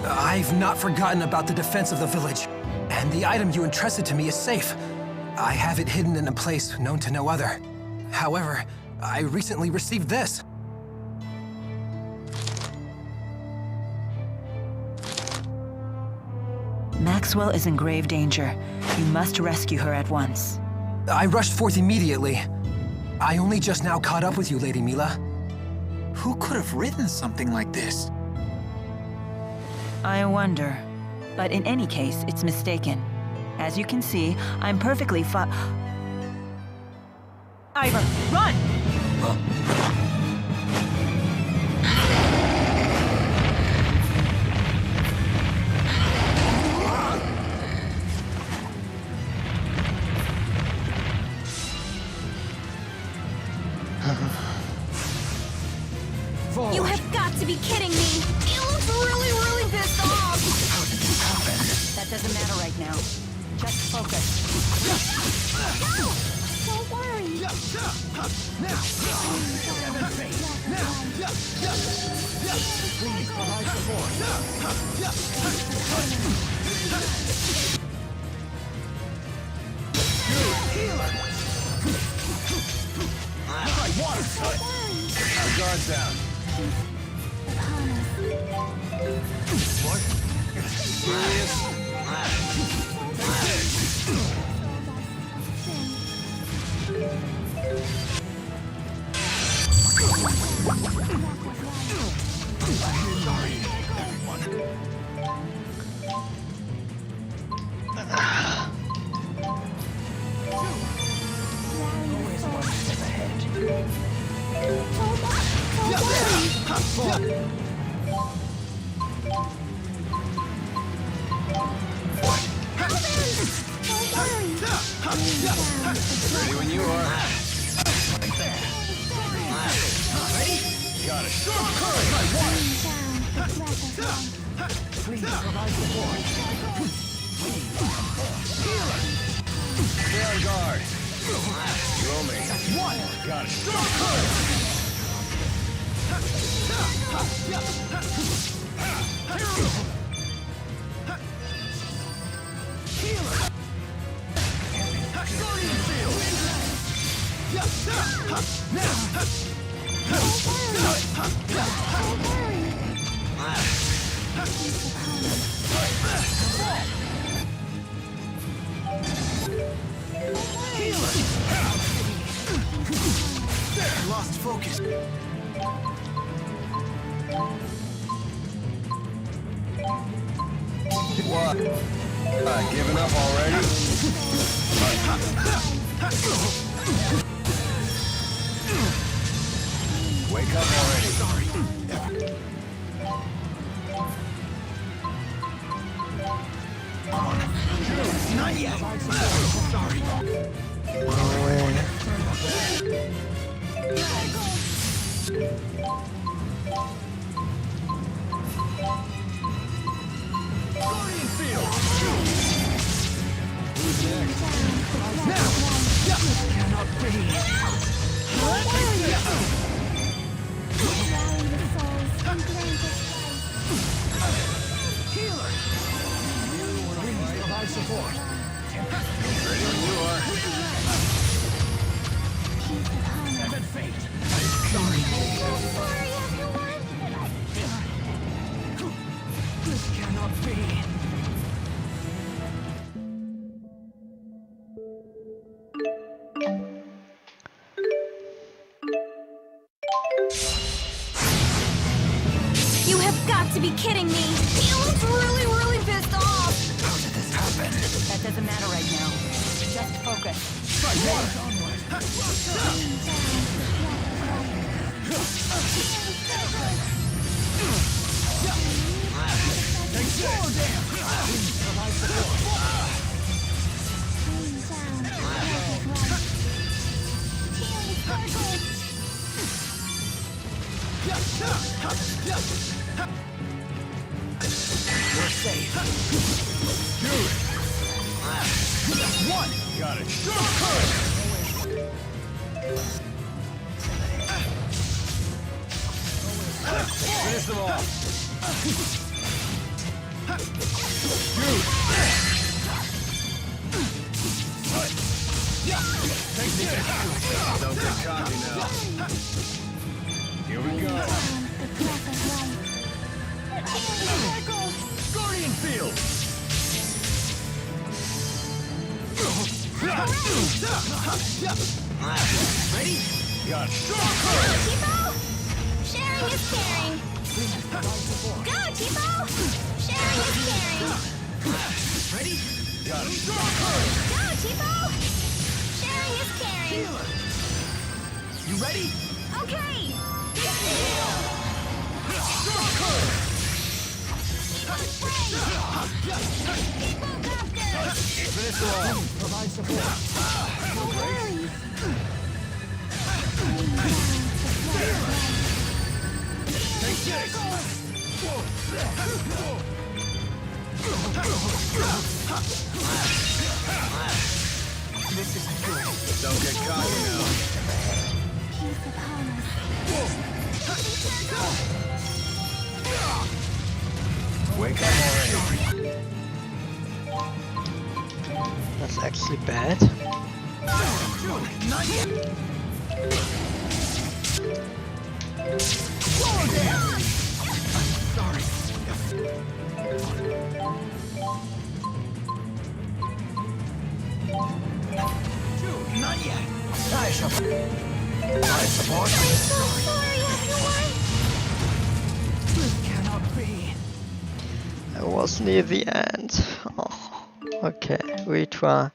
I've not forgotten about the defense of the village. And the item you entrusted to me is safe. I have it hidden in a place known to no other. However, I recently received this. Maxwell is in grave danger. You must rescue her at once. I rushed forth immediately. I only just now caught up with you, Lady Milla. Who could have written something like this? I wonder. But in any case, it's mistaken. As you can see, I'm perfectly Ivor, run! You have got to be kidding me! He looks really, really pissed off! That doesn't matter right now. Just focus. Don't worry. Please provide support. Guard down. What? Serious? Sorry, everyone. Always one step ahead. Ready when you are. Ready? Got it. Strong courage, my wife. Please provide support. Stay on guard. You owe me. One. Got it. Strong courage. Lost focus. What? Giving up already? Wake up already. Come on. Not yet. Sorry. No way. Guardian field. Who's next? Now. Cannot be. Healer. Please provide support. Ready when you are. Seven fate. Sorry. This cannot be. You have got to be kidding me! He looks really, really pissed off! How did this happen? That doesn't matter right now. Just focus. Try water. Take slow down. Provide support. You're safe. Dude. One. Got it. Finish them off. Dude. Take this. Don't get cocky now. Here we go. Guardian field. Ready? Got it. Tipo! Sharing is caring! Go, Tipo! Sharing is caring! Ready? Got it. Go, Tipo! Sharing is caring! You ready? Okay! Finish the wall. Provide support. No worries! Take six. This isn't good. Don't get cocky now. Peace upon us. Wake up already. That's actually bad. Not yet. Slow down! Sorry. Dude, not yet. I support. I'm so sorry, everyone! This cannot be. I was near the end. Oh. Okay, retry.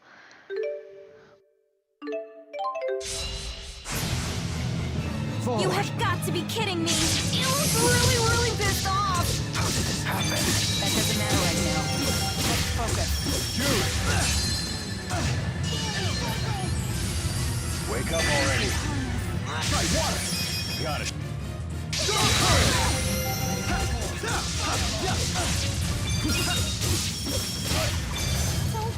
Forward. You have got to be kidding me! He looks really, really pissed off! How did this happen? That doesn't matter right now. Just focus. Jude. Wake up already. Try water. Got it. Don't worry! Don't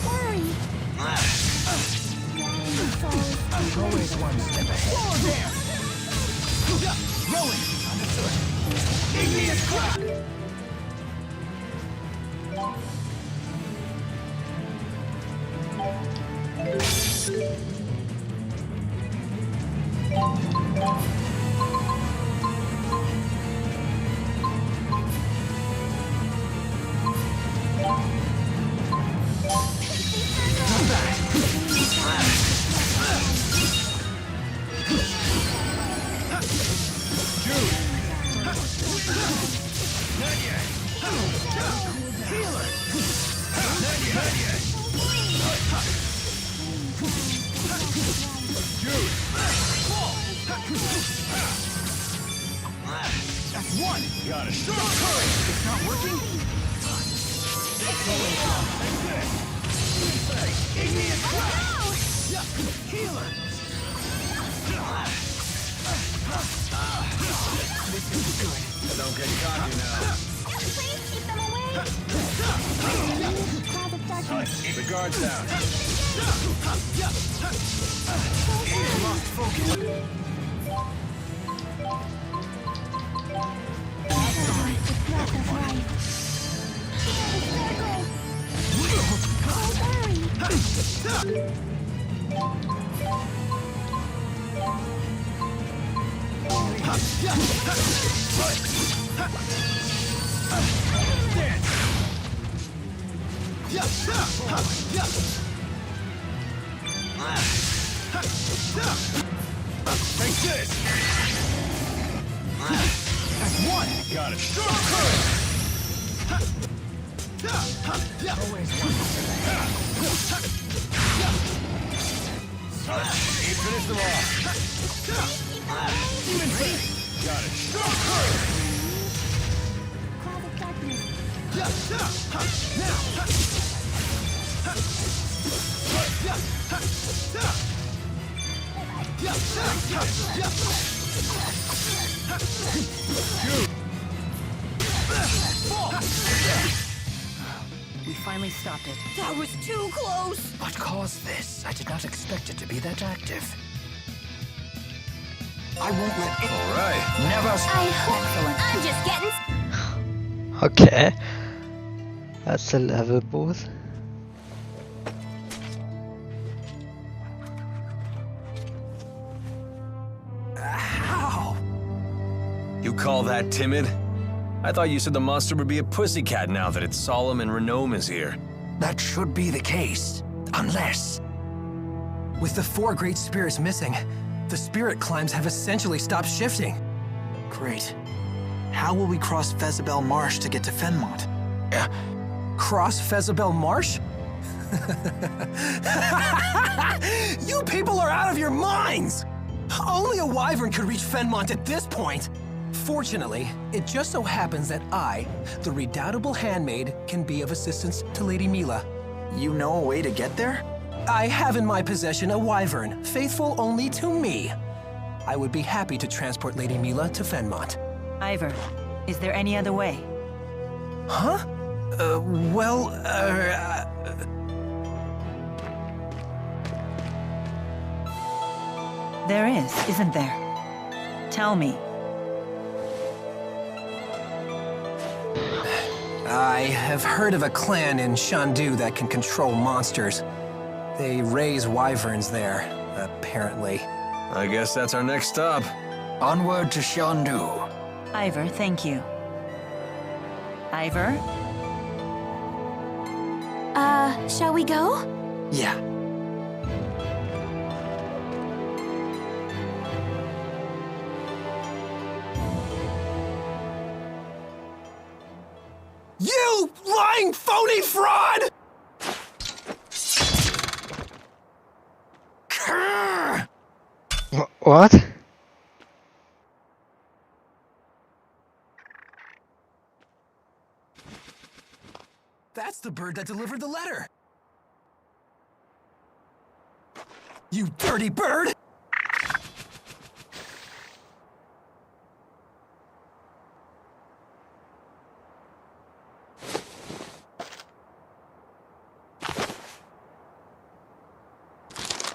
worry! Always one step ahead. Slow down. Rolling. Understood. Igneous crack. Got it. Strong current! It's not working? Igneous blast! Healer! This is good. Don't get cocky now. Please keep them away. Cloud of darkness. Keep the guards down. Lost focus. Breath of life. Take this! That's one! Got it. Strong current! You finish them off. Got it. Strong current! Cloud of darkness. We finally stopped it. That was too close! What caused this? I did not expect it to be that active. I won't let it. All right. Never. I hope I'm just getting. Okay. That's a level boost. How? You call that timid? I thought you said the monster would be a pussycat now that its solemn and Renome is here. That should be the case. Unless. With the 4 great spirits missing, the spirit climbs have essentially stopped shifting. Great. How will we cross Fezabel Marsh to get to Fenmont? Cross Fezabel Marsh? You people are out of your minds! Only a wyvern could reach Fenmont at this point. Fortunately, it just so happens that I, the redoubtable handmaid, can be of assistance to Lady Milla. You know a way to get there? I have in my possession a wyvern, faithful only to me. I would be happy to transport Lady Milla to Fenmont. Ivor, is there any other way? Huh? There is, isn't there? Tell me. I have heard of a clan in Shandu that can control monsters. They raise wyverns there, apparently. I guess that's our next stop. Onward to Shandu. Ivor, thank you. Ivor? Shall we go? Yeah. You lying phony fraud! What? That's the bird that delivered the letter. You dirty bird!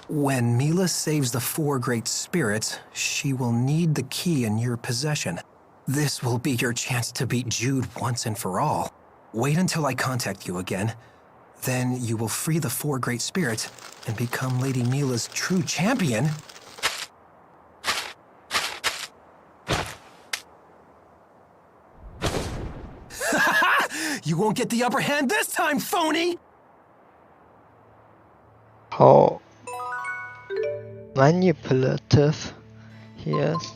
When Milla saves the 4 great spirits, she will need the key in your possession. This will be your chance to beat Jude once and for all. Wait until I contact you again. Then you will free the 4 great spirits and become Lady Milla's true champion. You won't get the upper hand this time, phony! How manipulative he is.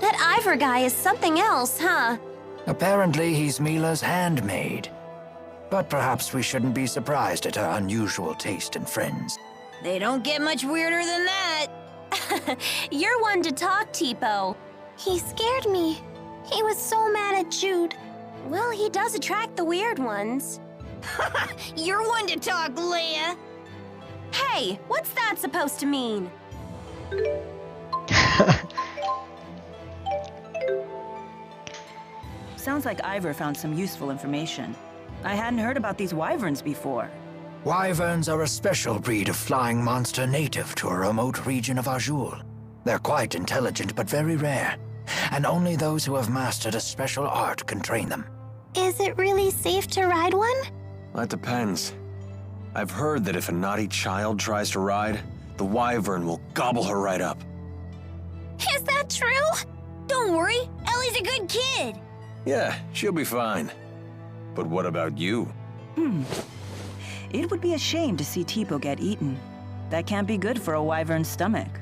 That Ivor guy is something else, huh? Apparently he's Milla's handmaid. But perhaps we shouldn't be surprised at her unusual taste in friends. They don't get much weirder than that. You're one to talk, Tipo. He scared me. He was so mad at Jude. Well, he does attract the weird ones. You're one to talk, Leia. Hey, what's that supposed to mean? Sounds like Ivor found some useful information. I hadn't heard about these wyverns before. Wyverns are a special breed of flying monster native to a remote region of Azul. They're quite intelligent but very rare, and only those who have mastered a special art can train them. Is it really safe to ride one? That depends. I've heard that if a naughty child tries to ride, the wyvern will gobble her right up. Is that true? Don't worry, Ellie's a good kid. Yeah, she'll be fine. But what about you? It would be a shame to see Tipo get eaten. That can't be good for a wyvern's stomach.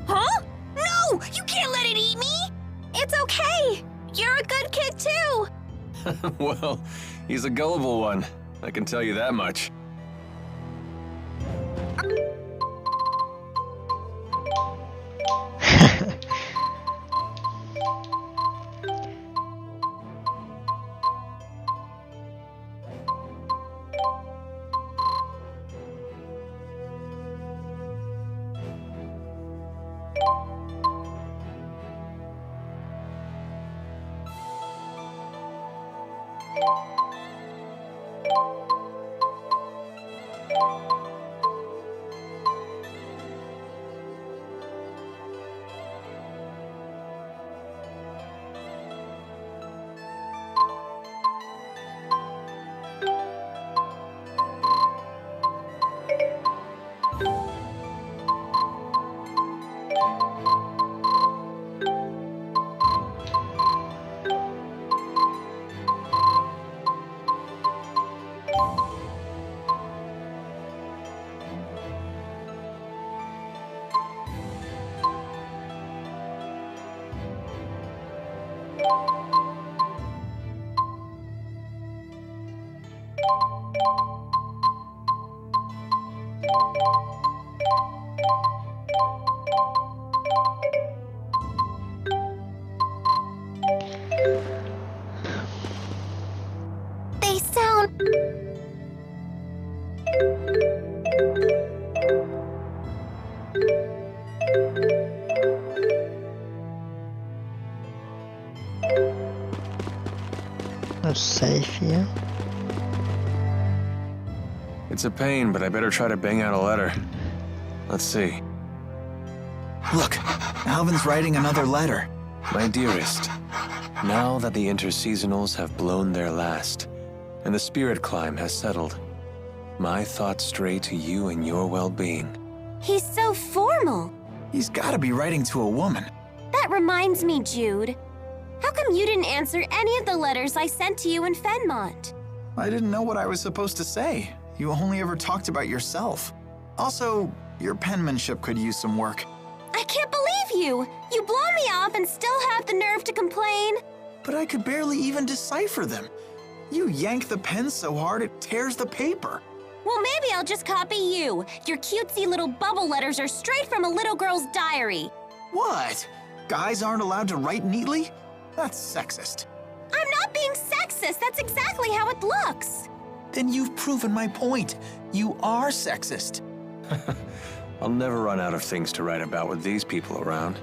Huh? No! You can't let it eat me! It's okay. You're a good kid too. Well, he's a gullible one. I can tell you that much. They sound... No safe here. It's a pain, but I better try to bang out a letter. Let's see. Look, Alvin's writing another letter. My dearest, now that the interseasonals have blown their last, and the spirit climb has settled, my thoughts stray to you and your well-being. He's so formal. He's gotta be writing to a woman. That reminds me, Jude. How come you didn't answer any of the letters I sent to you in Fenmont? I didn't know what I was supposed to say. You only ever talked about yourself. Also, your penmanship could use some work. I can't believe you! You blow me off and still have the nerve to complain. But I could barely even decipher them. You yank the pen so hard it tears the paper. Well, maybe I'll just copy you. Your cutesy little bubble letters are straight from a little girl's diary. What? Guys aren't allowed to write neatly? That's sexist. I'm not being sexist. That's exactly how it looks. Then you've proven my point. You are sexist. I'll never run out of things to write about with these people around.